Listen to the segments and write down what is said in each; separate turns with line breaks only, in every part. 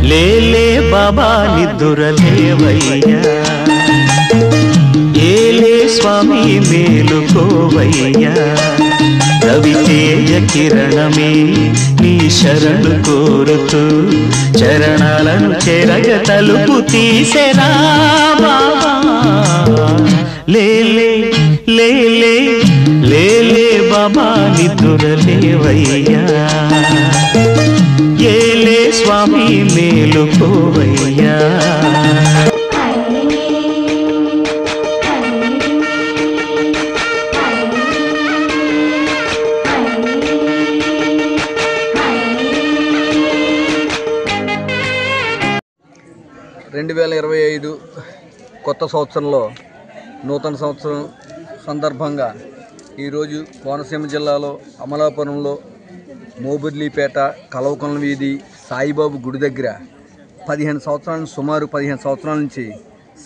లేలే బాబా నిద్దురలేవయ్యా, ఏలే స్వామి మేలుకోవయ్యా, రవితేజ కిరణమే నీ శరణు కోరుతూ చరణాలను చెరగ తలుపు తీసెరా బాబా. లేలే లేలే లేలే బాబా నిద్దురలేవయ్యా, ఏలే స్వామి మేలుకోవయ్యా.
2025 కొత్త సంవత్సరంలో నూతన సంవత్సరం సందర్భంగా ఈరోజు కోనసీమ జిల్లాలో అమలాపురంలో మోబుర్లీపేట కలవకొండ వీధి సాయిబాబు గుడి దగ్గర 15 సంవత్సరాల నుంచి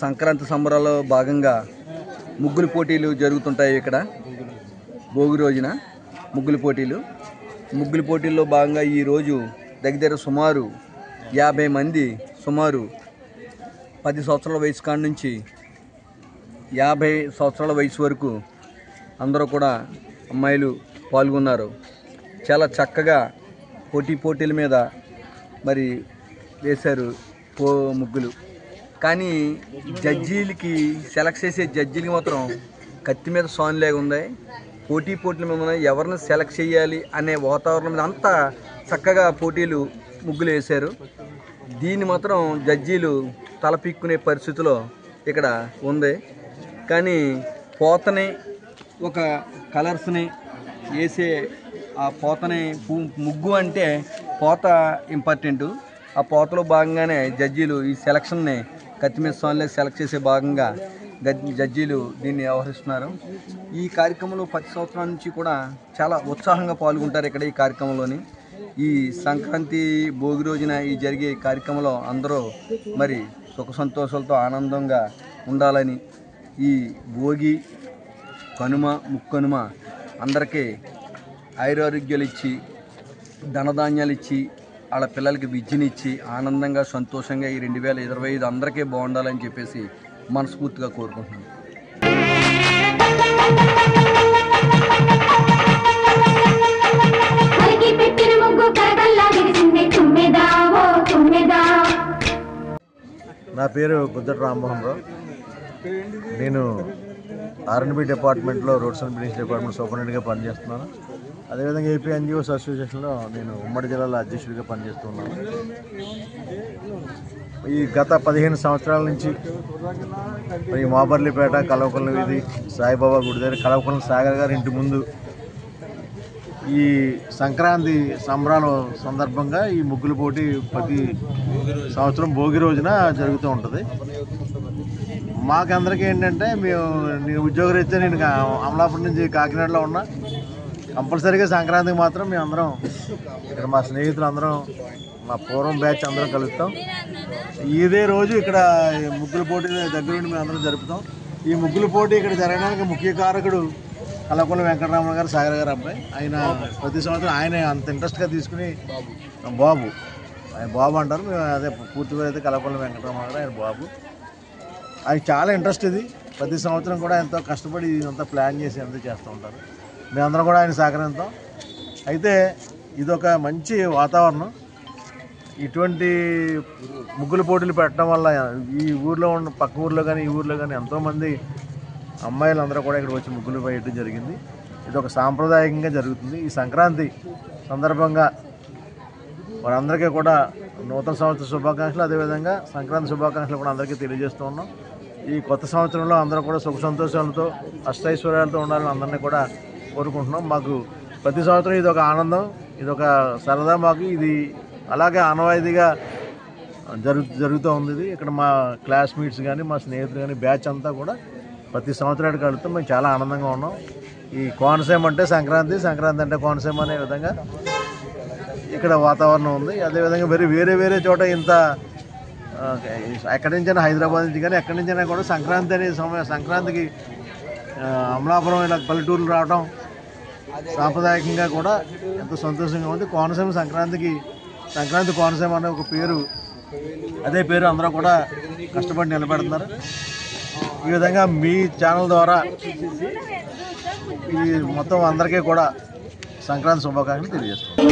సంక్రాంతి సంబరాల్లో భాగంగా ముగ్గులు పోటీలు జరుగుతుంటాయి. ఇక్కడ భోగి రోజున ముగ్గులు పోటీల్లో భాగంగా ఈరోజు దగ్గర సుమారు 50 మంది సుమారు 10 సంవత్సరాల వయసు కాడి నుంచి 50 సంవత్సరాల వయసు వరకు అందరూ కూడా అమ్మాయిలు పాల్గొన్నారు. చాలా చక్కగా పోటీల మీద మరి వేశారు ముగ్గులు. కానీ జడ్జీలకి సెలెక్ట్ చేసే జడ్జీలకి మాత్రం కత్తి మీద సాన్లేగా ఉంది. పోటీల మీద ఎవరిని సెలెక్ట్ చేయాలి అనే వాతావరణం మీద అంతా చక్కగా ముగ్గులు వేశారు. దీన్ని మాత్రం జడ్జీలు తలపిక్కునే పరిస్థితిలో ఇక్కడ ఉంది. కానీ పోతని ఒక కలర్స్ని వేసే ఆ పోతని ముగ్గు అంటే పోత ఇంపార్టెంటు. ఆ పోతలో భాగంగానే జడ్జీలు ఈ సెలక్షన్ని కత్తి మీద సాన్లే సెలెక్ట్ చేసే భాగంగా జడ్జీలు దీన్ని వ్యవహరిస్తున్నారు. ఈ కార్యక్రమంలో 10 సంవత్సరాల నుంచి కూడా చాలా ఉత్సాహంగా పాల్గొంటారు. ఇక్కడ ఈ కార్యక్రమంలోని ఈ సంక్రాంతి భోగి రోజున ఈ జరిగే కార్యక్రమంలో అందరూ మరి సుఖ సంతోషాలతో ఆనందంగా ఉండాలని ఈ భోగి కనుమ ముక్కనుమ అందరికీ ఆయురారోగ్యాలు ఇచ్చి ధనధాన్యాలు ఇచ్చి వాళ్ళ పిల్లలకి విద్యనిచ్చి ఆనందంగా సంతోషంగా ఈ 2025 అందరికీ బాగుండాలని చెప్పేసి మనస్ఫూర్తిగా కోరుకుంటున్నాను.
నా పేరు బుద్ధటి రామ్మోహన్ రావు. నేను R&B డిపార్ట్మెంట్లో రోడ్స్ అండ్ బిల్డింగ్స్ డిపార్ట్మెంట్ సూపరింటెండెంట్గా పనిచేస్తున్నాను. అదేవిధంగా ఏపీ ఎన్జిఓస్ అసోసియేషన్లో నేను ఉమ్మడి జిల్లాలో అధ్యక్షుడిగా పనిచేస్తున్నాను. ఈ గత 15 సంవత్సరాల నుంచి ఈ మోబర్లీపేట కలవకొండ వీధి సాయిబాబా గుడి దగ్గర కలవకొండ సాగర్ గారి ఇంటి ముందు ఈ సంక్రాంతి సంబరాల సందర్భంగా ఈ ముగ్గుల పోటీ ప్రతి సంవత్సరం భోగి రోజున జరుగుతూ ఉంటుంది. మాకందరికీ ఏంటంటే నేను ఉద్యోగరీత్యా నేను అమలాపురం నుంచి కాకినాడలో ఉన్నా. కంపల్సరీగా సంక్రాంతికి మాత్రం మేమందరం ఇక్కడ మా స్నేహితులు అందరం మా పూర్వం బ్యాచ్ అందరం కలుస్తాం. ఇదే రోజు ఇక్కడ ముగ్గుల పోటీ దగ్గర నుండి మేము అందరం జరుపుతాం. ఈ ముగ్గుల పోటీ ఇక్కడ జరగడానికి ముఖ్య కారకుడు కలవకొండ వెంకటరామన్ గారు, సాగర్ గారు అబ్బాయి. ఆయన ప్రతి సంవత్సరం ఆయన అంత ఇంట్రెస్ట్గా తీసుకుని ఆయన బాబు అంటారు, మేము అదే పూర్తిగా అయితే కలవకొండ వెంకటరామన్ గారు, ఆయన బాబు. ఆయన చాలా ఇంట్రెస్ట్ ఇది. ప్రతి సంవత్సరం కూడా ఎంతో కష్టపడి ఇదంతా ప్లాన్ చేసి అంతా చేస్తూ ఉంటారు. మేమందరం కూడా ఆయన సహకరిస్తాం. అయితే ఇదొక మంచి వాతావరణం. ఇటువంటి ముగ్గుల పోటీలు పెట్టడం వల్ల ఈ ఊర్లో ఉన్న పక్క ఊర్లో కానీ ఈ ఊర్లో కానీ ఎంతోమంది అమ్మాయిలు అందరూ కూడా ఇక్కడ వచ్చి ముగ్గులు వేయడం జరిగింది. ఇది ఒక సాంప్రదాయకంగా జరుగుతుంది. ఈ సంక్రాంతి సందర్భంగా వారందరికీ కూడా నూతన సంవత్సర శుభాకాంక్షలు, అదేవిధంగా సంక్రాంతి శుభాకాంక్షలు కూడా అందరికీ తెలియజేస్తూ ఉన్నాం. ఈ కొత్త సంవత్సరంలో అందరూ కూడా సుఖ సంతోషాలతో అష్టైశ్వర్యాలతో ఉండాలని అందరినీ కూడా కోరుకుంటున్నాం. మాకు ప్రతి సంవత్సరం ఇది ఒక ఆనందం, ఇది ఒక సరదా. మాకు ఇది అలాగే ఆనవాయితీగా జరుగుతూ ఉంది. ఇక్కడ మా క్లాస్మేట్స్ కానీ మా స్నేహితులు కానీ బ్యాచ్ అంతా కూడా ప్రతి సంవత్సరానికి కలుగుతాం. మేము చాలా ఆనందంగా ఉన్నాం. ఈ కోనసీమ అంటే సంక్రాంతి, సంక్రాంతి అంటే కోనసీమ అనే విధంగా ఇక్కడ వాతావరణం ఉంది. అదేవిధంగా వేరే చోట ఇంత ఎక్కడి నుంచైనా హైదరాబాద్ నుంచి కానీ ఎక్కడి నుంచైనా కూడా సంక్రాంతి అనే సంక్రాంతికి అమలాపురం ఇలా పల్లెటూర్లు రావడం సాంప్రదాయకంగా కూడా ఎంతో సంతోషంగా ఉంది. కోనసీమ సంక్రాంతి కోనసీమ అనే ఒక పేరు అదే పేరు అందరూ కూడా కష్టపడి నిలబెడుతున్నారు. ఈ విధంగా మీ ఛానల్ ద్వారా ఈ మొత్తం అందరికీ కూడా సంక్రాంతి శుభాకాంక్షలు తెలియజేస్తున్నాను.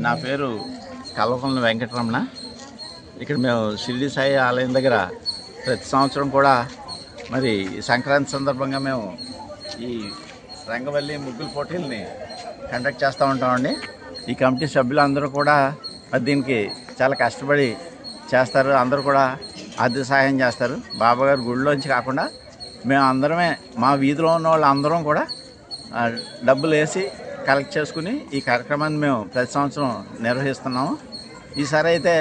నా పేరు కల్వకుంట్ల వెంకటరమణ. ఇక్కడ మేము షిరిడి సాయి ఆలయం దగ్గర ప్రతి సంవత్సరం కూడా మరి సంక్రాంతి సందర్భంగా మేము ఈ రంగవల్లి ముగ్గుల పోటీలని కండక్ట్ చేస్తూ ఉంటామండి. ఈ కమిటీ సభ్యులందరూ కూడా మరి దీనికి చాలా కష్టపడి చేస్తారు. అందరూ కూడా ఆర్థిక సహాయం చేస్తారు. బాబాగారు గుడిలోంచి కాకుండా మేము అందరమే మా వీధిలో ఉన్న వాళ్ళు అందరం కూడా డబ్బులు వేసి కలెక్ట్ చేసుకుని ఈ కార్యక్రమాన్ని మేము ప్రతి సంవత్సరం నిర్వహిస్తున్నాము. ఈసారి అయితే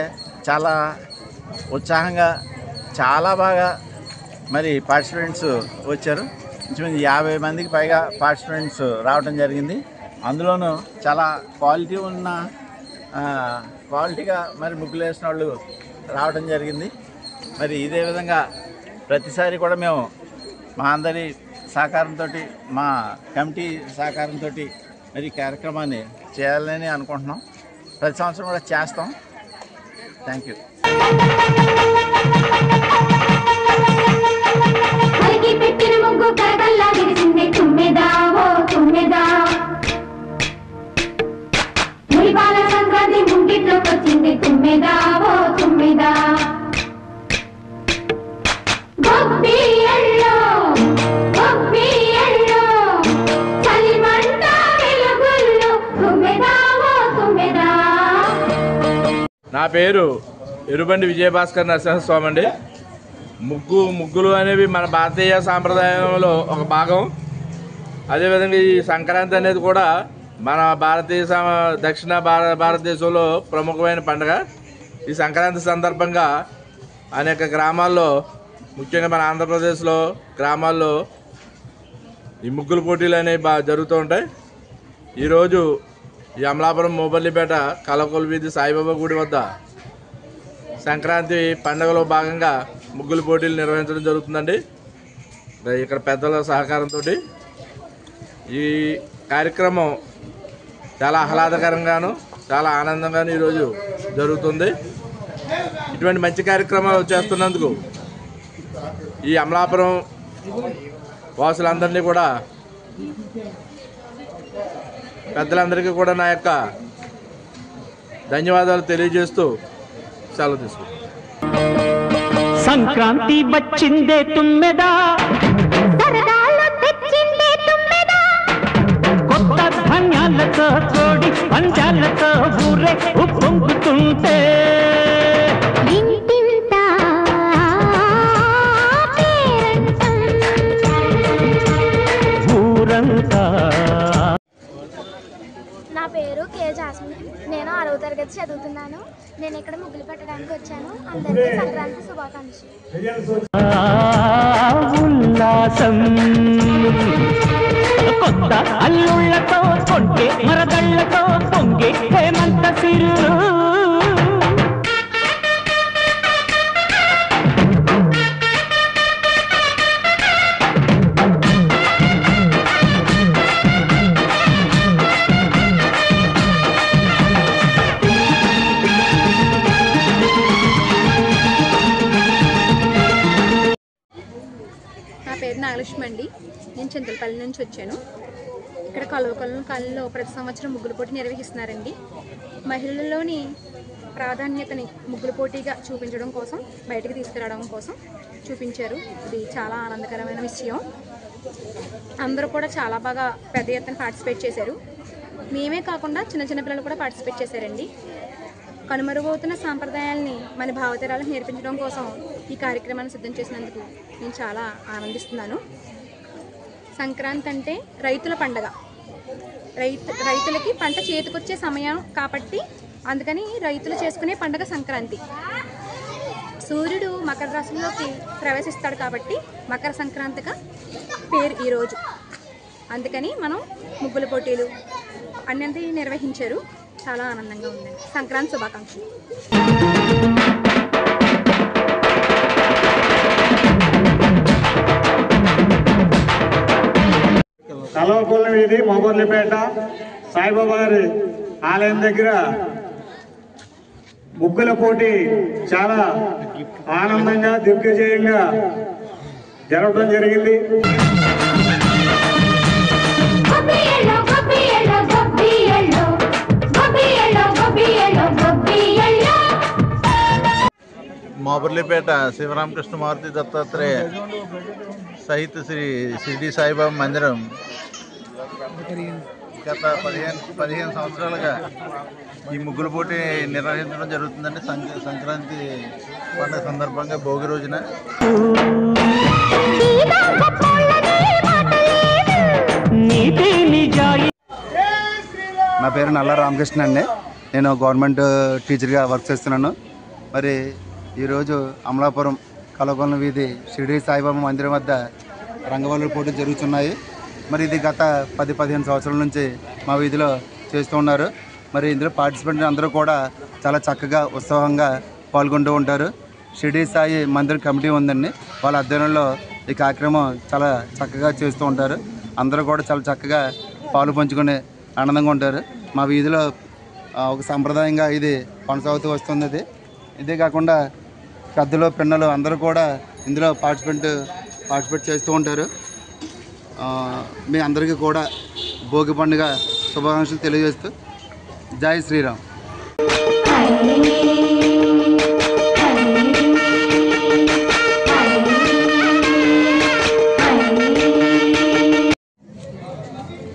చాలా ఉత్సాహంగా చాలా బాగా మరి పార్టిసిపెంట్స్ వచ్చారు. ఇంచుమించు 50 మందికి పైగా పార్టిసిపెంట్స్ రావడం జరిగింది. అందులోనూ చాలా క్వాలిటీగా మరి ముగ్గులు వేసిన వాళ్ళు రావడం జరిగింది. మరి ఇదే విధంగా ప్రతిసారి కూడా మేము మా అందరి సహకారంతో మా కమిటీ సహకారంతో మరి ఈ కార్యక్రమాన్ని చేయాలని అనుకుంటున్నాం. ప్రతి సంవత్సరం కూడా చేస్తాం. Thank you.
నా పేరు ఎరుబండి విజయభాస్కర్ నరసింహస్వామి అండి. ముగ్గులు అనేవి మన భారతీయ సాంప్రదాయంలో ఒక భాగం. అదేవిధంగా ఈ సంక్రాంతి అనేది కూడా మన దక్షిణ భారతదేశంలో ప్రముఖమైన పండుగ. ఈ సంక్రాంతి సందర్భంగా అనేక గ్రామాల్లో, ముఖ్యంగా మన ఆంధ్రప్రదేశ్లో గ్రామాల్లో ఈ ముగ్గుల పోటీలు అనేవి జరుగుతూ ఉంటాయి. ఈరోజు ఈ అమలాపురం మోబల్లిపేట కలకొల్ వీధి సాయిబాబా గుడి వద్ద సంక్రాంతి పండుగలో భాగంగా ముగ్గుల పోటీలు నిర్వహించడం జరుగుతుందండి. ఇక్కడ పెద్దల సహకారంతో ఈ కార్యక్రమం చాలా ఆహ్లాదకరంగాను చాలా ఆనందంగాను ఈరోజు జరుగుతుంది. ఇటువంటి మంచి కార్యక్రమాలు చేస్తున్నందుకు ఈ అమలాపురం వాసులందరినీ కూడా, పెద్దలందరికీ కూడా నా యొక్క ధన్యవాదాలు తెలియజేస్తూ సెలవు తీసుకుంటాం.
సంక్రాంతి వచ్చిందే తుమ్మెదా, కొత్త ధాన్యాలతో కోడి పంజాలతో ఊరే ఉప్పొంగుతుంటే ఊరంతా.
నా పేరు కే జాస్మిన్. నేను 6వ తరగతి చదువుతున్నాను. నేను ఇక్కడ ముగ్గులు పెట్టడానికి వచ్చాను. అందరికీ సంక్రాంతి శుభాకాంక్షలు.
ఉల్లాసం కొత్త అల్లుళ్ళతో కొంటే మరదళ్ళతో పొంగే హేమంత సిరు.
నా పేరు నాగలక్ష్మి అండి. నేను చింతలపల్లి నుంచి వచ్చాను. ఇక్కడ కలువకొలను కాలంలో ప్రతి సంవత్సరం ముగ్గుల పోటీ నిర్వహిస్తున్నారండి. మహిళల్లోని ప్రాధాన్యతని ముగ్గుల పోటీగా చూపించడం కోసం, బయటికి తీసుకురావడం కోసం చూపించారు. ఇది చాలా ఆనందకరమైన విషయం. అందరూ కూడా చాలా బాగా పెద్ద ఎత్తున పార్టిసిపేట్ చేశారు. మేమే కాకుండా చిన్న చిన్న పిల్లలు కూడా పార్టిసిపేట్ చేశారండి. కనుమరుగవుతున్న సాంప్రదాయాల్ని మన భావతరాలకు నేర్పించడం కోసం ఈ కార్యక్రమాన్ని సిద్ధం చేసినందుకు నేను చాలా ఆనందిస్తున్నాను. సంక్రాంతి అంటే రైతుల పండగ. రైతులకి పంట చేతికొచ్చే సమయం కాబట్టి అందుకని రైతులు చేసుకునే పండగ సంక్రాంతి. సూర్యుడు మకర రాశిలోకి ప్రవేశిస్తాడు కాబట్టి మకర సంక్రాంతిగా పేరు ఈరోజు. అందుకని మనం ముగ్గుల పోటీలు అన్నీ నిర్వహించారు. చాలా ఆనందంగా ఉందండి. సంక్రాంతి శుభాకాంక్షలు.
కలవపల్లి వీధి మోబర్లిపేట సాయిబాబా గారి ఆలయం దగ్గర ముగ్గుల పోటీ చాలా ఆనందంగా దిగ్విజయంగా జరగడం జరిగింది.
మోబర్లిపేట శివరామకృష్ణ మారుతి దత్తాత్రేయ సహిత శ్రీ షిరిడి సాయిబాబా మందిరం గత 15 సంవత్సరాలుగా ఈ ముగ్గుల పోటీ నిర్వహించడం జరుగుతుందండి. సంక్రాంతి పండుగ సందర్భంగా భోగి రోజున.
నా పేరు నల్ల రామకృష్ణ అండి. నేను గవర్నమెంట్ టీచర్గా వర్క్ చేస్తున్నాను. మరి ఈరోజు అమలాపురం కలవకొండ వీధి షిరిడి సాయిబాబా మందిరం వద్ద రంగవల్లుల పోటీలు జరుగుతున్నాయి. మరి ఇది గత 10-15 సంవత్సరాల నుంచి మా వీధిలో చేస్తూ ఉన్నారు. మరి ఇందులో పార్టిసిపెంట్ అందరూ కూడా చాలా చక్కగా ఉత్సాహంగా పాల్గొంటూ ఉంటారు. షిరిడి సాయి మందిరం కమిటీ ఉందండి, వాళ్ళ అధ్యయనంలో ఈ కార్యక్రమం చాలా చక్కగా చేస్తూ ఉంటారు. అందరూ కూడా చాలా చక్కగా పాలు పంచుకుని ఆనందంగా ఉంటారు. మా వీధిలో ఒక సాంప్రదాయంగా ఇది కొనసాగుతూ వస్తుంది. ఇదే కాకుండా పెద్దలు పిన్నలు అందరూ కూడా ఇందులో పార్టిసిపేట్ చేస్తూ ఉంటారు. మీ అందరికీ కూడా భోగి పండుగ శుభాకాంక్షలు తెలియజేస్తూ జై శ్రీరామ్.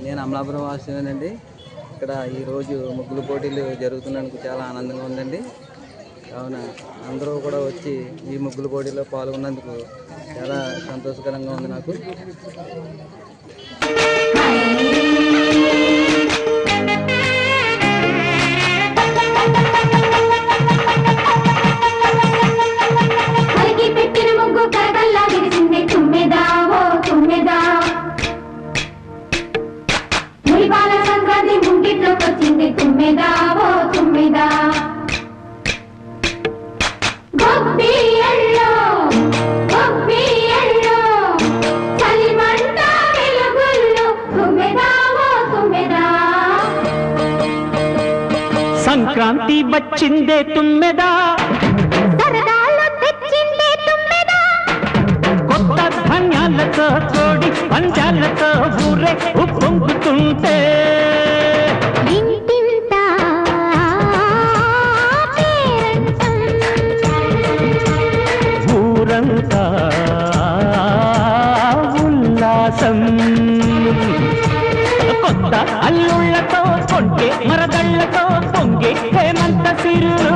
నేను అమలాపురం వాసినండి. ఇక్కడ ఈరోజు ముగ్గుల పోటీలు జరుగుతున్నందుకు చాలా ఆనందంగా ఉందండి. కావున అందరూ కూడా వచ్చి ఈ ముగ్గుల పోటీలో పాల్గొన్నందుకు చాలా సంతోషకరంగా ఉంది నాకు.
సంక్రాంతి వచ్చిందే తుమ్మెదా, కొత్త ధాన్యాలతో కోడి పంచాలతో ఊరే ఉప్పొంగుతుంటే ఊరంతా ఉల్లాసం. కొత్త అల్లుళ్లతో కొంటే మరదళ్లతో పొంగే హేమంత సిరులు.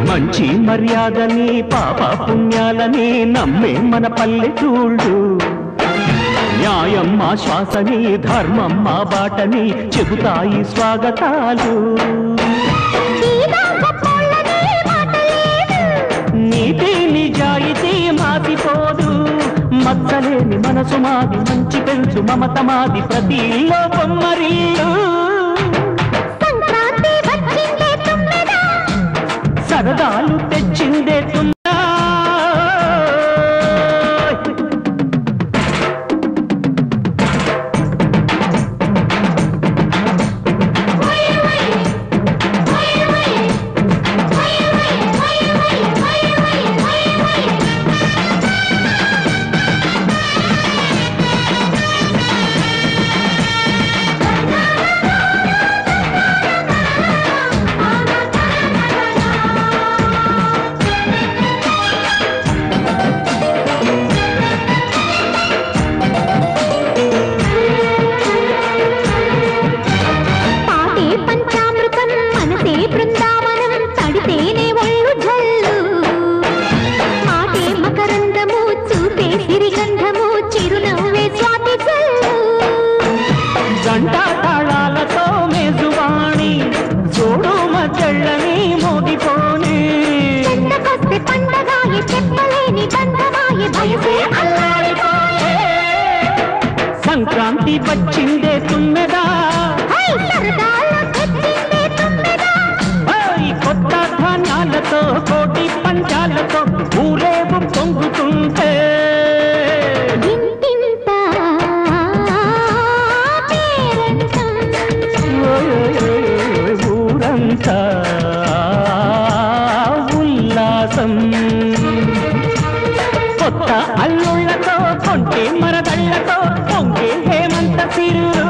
మంచి మర్యాదని పాప పుణ్యాలని నమ్మే మన పల్లెటూళ్ళు. న్యాయం మా శ్వాసని, ధర్మం మా బాటని చెబుతాయి స్వాగతాలు. నీతి నిజాయితీ మాసిపోదు, మచ్చలేని మనసు మాది, మంచి పెంచు మమత మాది, ప్రతి ఇల్లో బొమ్మరిల్లు. సరదాలు తెచ్చిందే తుమ్మెద. సంక్రాంతి వచ్చిందే తుమ్మెదా, కొత్త ధాన్యాలతో కోటి పంచాలతో ఊరేగు పొంగుతుంటే ఊరంతా ఉల్లాసం. కొత్త అల్లుళ్లతో కొంటే మరదళ్లతో పొంగే హేమంత సిరులు.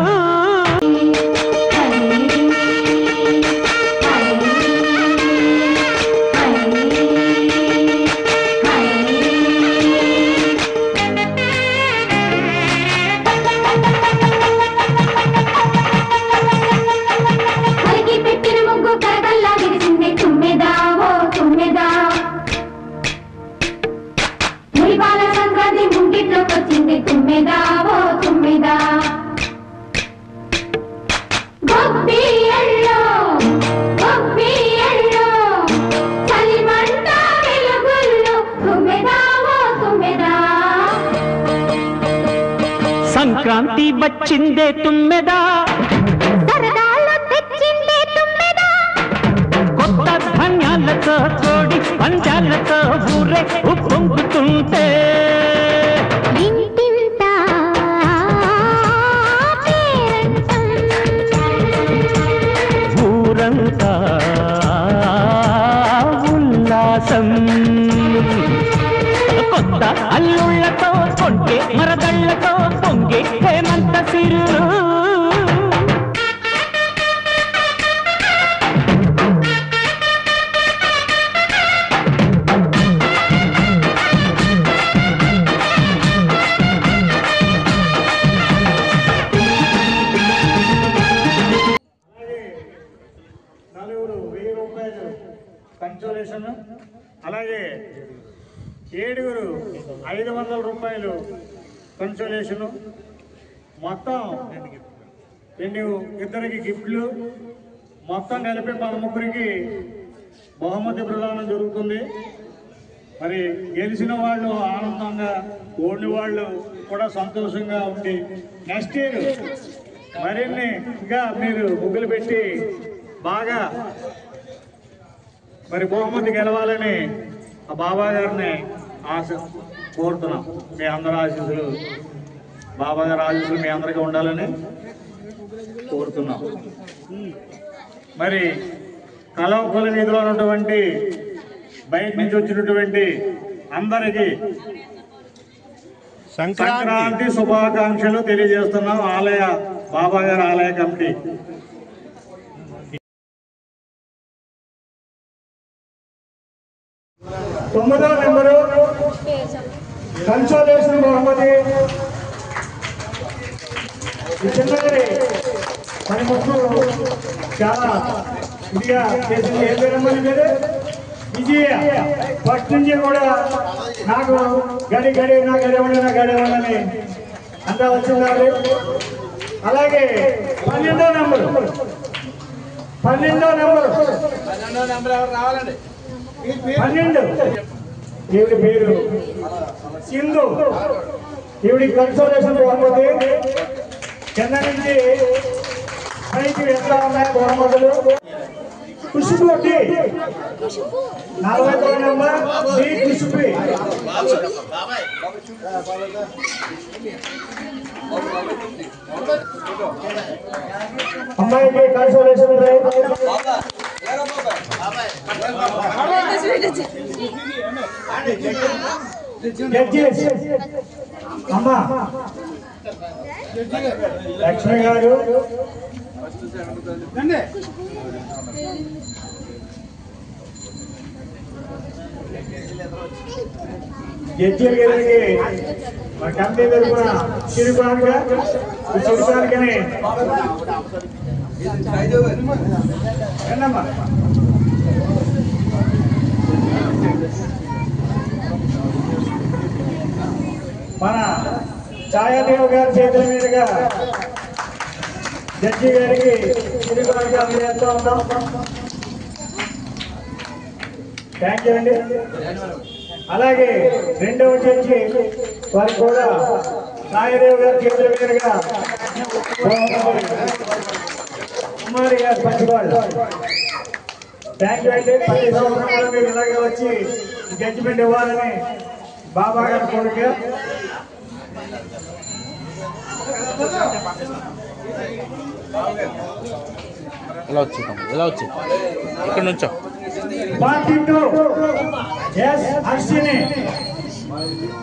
సంక్రాంతి వచ్చిందే తుమ్మెదా, కొత్త ధాన్యాలతో కోడి పంచాలతో ఊరే ఉప్పొంగుతుంటే ఊరంతా ఉల్లాసం. కొత్త అల్లుళ్లతో కొంటే మరదళ్లతో పొంగే హేమంత సిరులు.
నలుగురు 1000 రూపాయలు కన్సోలేషన్, అలాగే 7 500 రూపాయలు కన్సోలేషను, మొత్తం 2 గిఫ్ట్లు, మొత్తం కలిపి 13కి బహుమతి ప్రదానం జరుగుతుంది. మరి గెలిచిన వాళ్ళు ఆనందంగా, ఓడిన వాళ్ళు కూడా సంతోషంగా ఉండి నెక్స్ట్ ఇయర్ మరిన్నిగా మీరు ముగ్గులు పెట్టి బాగా మరి బహుమతి గెలవాలని ఆ బాబా గారిని ఆశ కోరుతున్నాం. మీ అందరి ఆశీస్సులు, బాబా గారి ఆశీస్సులు మీ అందరికీ ఉండాలని కోరుతున్నాం. మరి కలవపల్లి వీధిలో ఉన్నటువంటి బయట నుంచి వచ్చినటువంటి అందరికీ సంక్రాంతి శుభాకాంక్షలు తెలియజేస్తున్నాం. ఆలయ బాబా గారి ఆలయ కమిటీ. తొమ్మిదో నెంబరు కన్సోలేషన్ బహుమతి చిన్నది. మన ముగ్గురు చాలా ఇదిగా చేసింది. ఏం పేరమ్మని పేరు? విజయ. ఫస్ట్ నుంచి కూడా నాకు గడి గడేవాళ్ళని అంతా వచ్చిండాలి. అలాగే 12వ నెంబరు ఎవరు రావాలండి? 12 ఈవిడి పేరు సింధు. ఈవిడి కన్సోలేషన్ బహుమతి. కింద నుంచి పైకి ఎట్లా ఉన్నాయి బహుమతులు? ఖుష్బు 40వ నెంబర్ డి ఖుష్బు. అమ్మాయికి కన్సోలేషన్ అమ్మా లక్ష్మి గారు జడ్జి గారికి మా కంపెనీ తరఫున చిరుకానికని మన ఛాయాదేవ్ గారి చేతుల మీదుగా జడ్జి గారికి చిరుకానిక అందజేస్తూ ఉన్నాం. థ్యాంక్ యూ అండి. అలాగే రెండవ జడ్జి వారు కూడా సాయిదేవ్ గారి చేతుల మీదుగా కుమారి గారు పచ్చివాళ్ళు. థ్యాంక్ యూ అండి. ప్రతి సంవత్సరం కూడా మీరు ఇలాగే వచ్చి జడ్జిమెంట్ ఇవ్వాలని బాబా గారి కోరిక.
ఇలా వచ్చి ఇక్కడ నుంచో.
Party 2 S Harshini,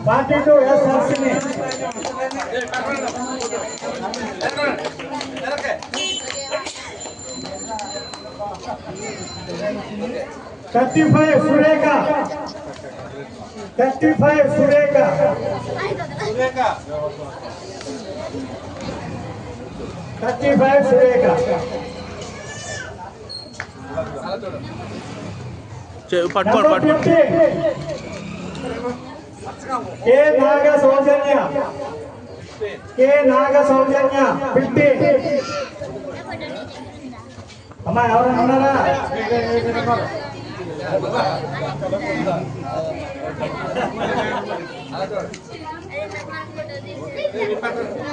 party 2 S Harshini. Surekha 35 Surekha 35 Surekha.
పట్టుకోండి.
కే నాగ సౌజన్య 50. అమ్మా ఎవరైనా ఉన్నారా?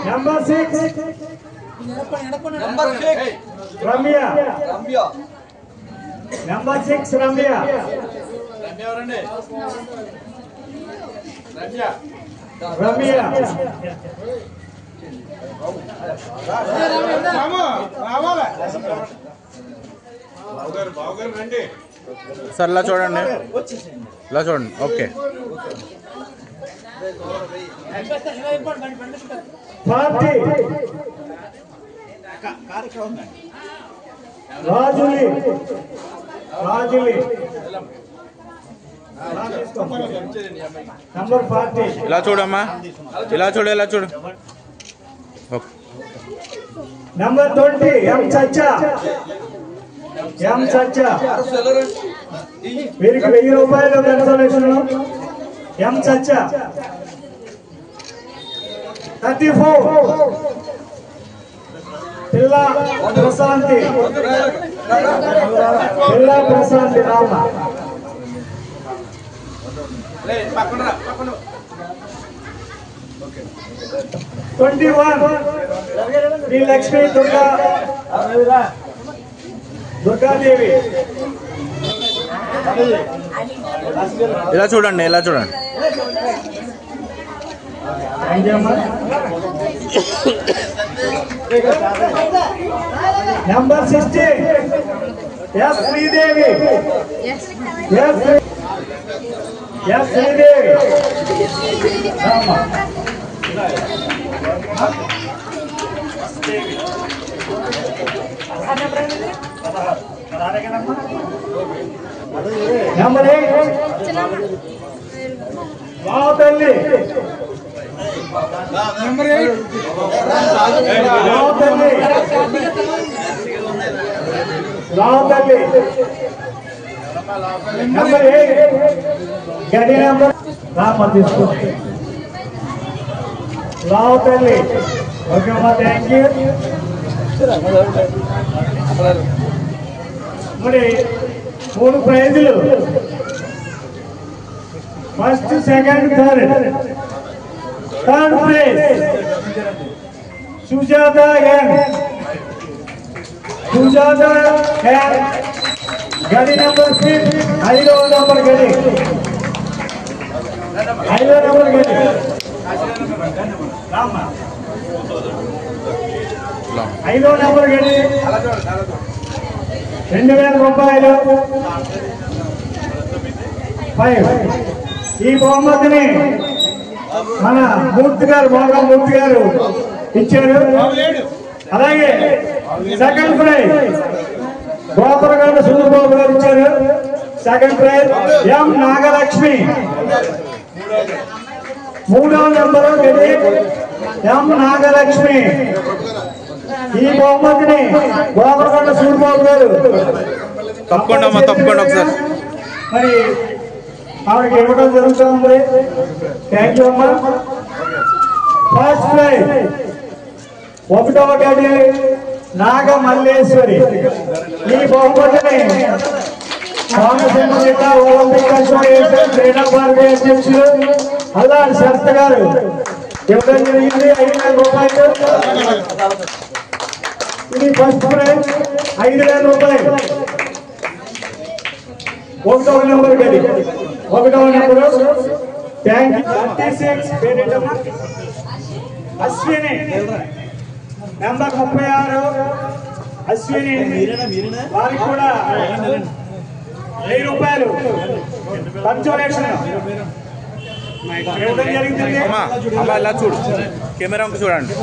Number 6 Ramya. Number 6 Ramya. Ramya
sir ఇలా చూడండి, ఇలా చూడండి. ఓకే.
పార్టీ రాజులి నంబర్ 40.
ఇలా చూడమ్మా, ఇలా చూడు. ఓకే.
నంబర్ 20 ఎం చచ్చా. వీరికి 1000 రూపాయలు కన్సలేషన్. ఎం చచ్చా 34. పిల్ల ప్రశాంతి రామ. 21 శ్రీ లక్ష్మీ దుర్గాదేవి.
ఇలా చూడండి.
Number 60 S Sridevi. Sridevi number 8 Ravutalli. Number 8 గడి నెంబర్ రామ తీసుకోండి. రావుతల్లి. ఓకే అమ్మా, థ్యాంక్ యూ. మరి 3 ప్రైజులు. First, second, third prize Sujatha గడి నెంబర్ 5, 5వ నంబర్ గడి. 5వ నంబర్ గడి రామ. 5వ నంబర్ గడి 2000 రూపాయలు. 5. ఈ బహుమతిని మన మూర్తి గారు ఇచ్చారు. అలాగే సెకండ్ ప్రైజ్ గోపరగండ సుందరబాబు గారు ఇచ్చారు. సెకండ్ ప్రైజ్ ఎం నాగలక్ష్మి. 3వ నెంబరు గడి ఎం నాగలక్ష్మి. ఈ బహుమతిని గోపరగండ సుందరబాబు గారు
తప్పకుండా ఒకసారి
మరి ఆవిడకి ఇవ్వడం జరుగుతుంది. థ్యాంక్ యూ అమ్మా. ఫస్ట్ ప్రైజ్ 1వ గడి నాగమల్లేశ్వరి. ఈ బహుమతిని కోనసీమ జిల్లా ఒలింపిక్ అసోసియేషన్ క్రీడా భారతి అధ్యక్షులు అల్లాడి శాస్త గారు ఇవ్వడం జరిగింది 5,000 రూపాయలు. ఇది ఫస్ట్ ప్రైజ్ 5,000 రూపాయలు. 1వ నెంబర్ గది 1వ నెంబరు థ్యాంక్ యూ 36 పేరేటమ్మా అశ్విని నెంబర్ 36 అశ్విని వారికి కూడా 1000 రూపాయలు కన్సోలేషన్
అమ్మా ఇలా చూడు కెమెరా చూడండి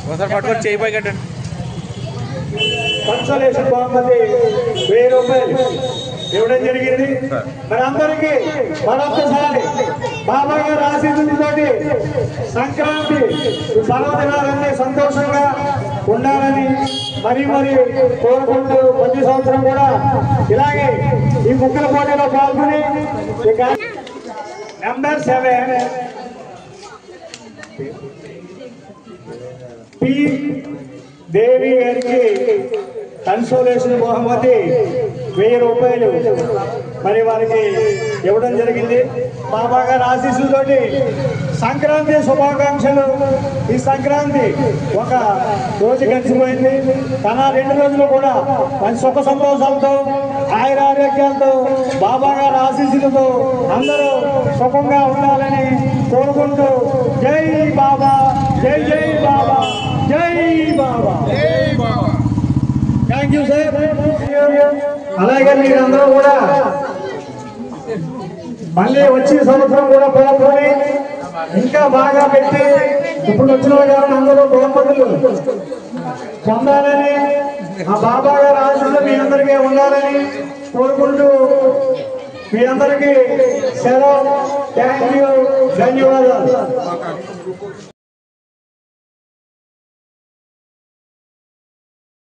ఒకసారి పట్టుకొని చేయిపోయి కట్టండి.
కన్సోలేషన్ బహుమతి 1000 రూపాయలు ఇవ్వడం జరిగింది. మరి అందరికీ మరొకసారి బాబా గారు ఆశీస్సులతోటి సంక్రాంతి పర్వదినాలన్నీ సంతోషంగా ఉండాలని మరి కోరుకుంటూ ప్రతి సంవత్సరం కూడా ఇలాగే ఈ ముగ్గుల పోటీలో పాల్గొని నెంబర్ 7 పి దేవి గారికి కన్సోలేషన్ బహుమతి 1000 రూపాయలు మరి వారికి ఇవ్వడం జరిగింది. బాబా గారి ఆశీస్సులతోటి సంక్రాంతి శుభాకాంక్షలు. ఈ సంక్రాంతి ఒక రోజు గడిచిపోయింది. తన 2 రోజులు కూడా మంచి సుఖ సంతోషాలతో ఆయురారోగ్యాలతో బాబా గారి ఆశీస్సులతో అందరూ సుఖంగా ఉండాలని కోరుకుంటూ జై బాబా, జై జై బాబా, జై బాబా. Thank you sir. అలాగే మీరందరూ కూడా మళ్ళీ వచ్చే సంవత్సరం కూడా పాల్గొని ఇంకా బాగా పెట్టి ఇప్పుడు వచ్చిన గారిని అందరూ బహుమతులు పొందాలని ఆ బాబా గారి ఆశీస్సులు మీ అందరికీ ఉండాలని కోరుకుంటూ మీ అందరికీ సెలవు. థ్యాంక్ యూ, ధన్యవాదాలు.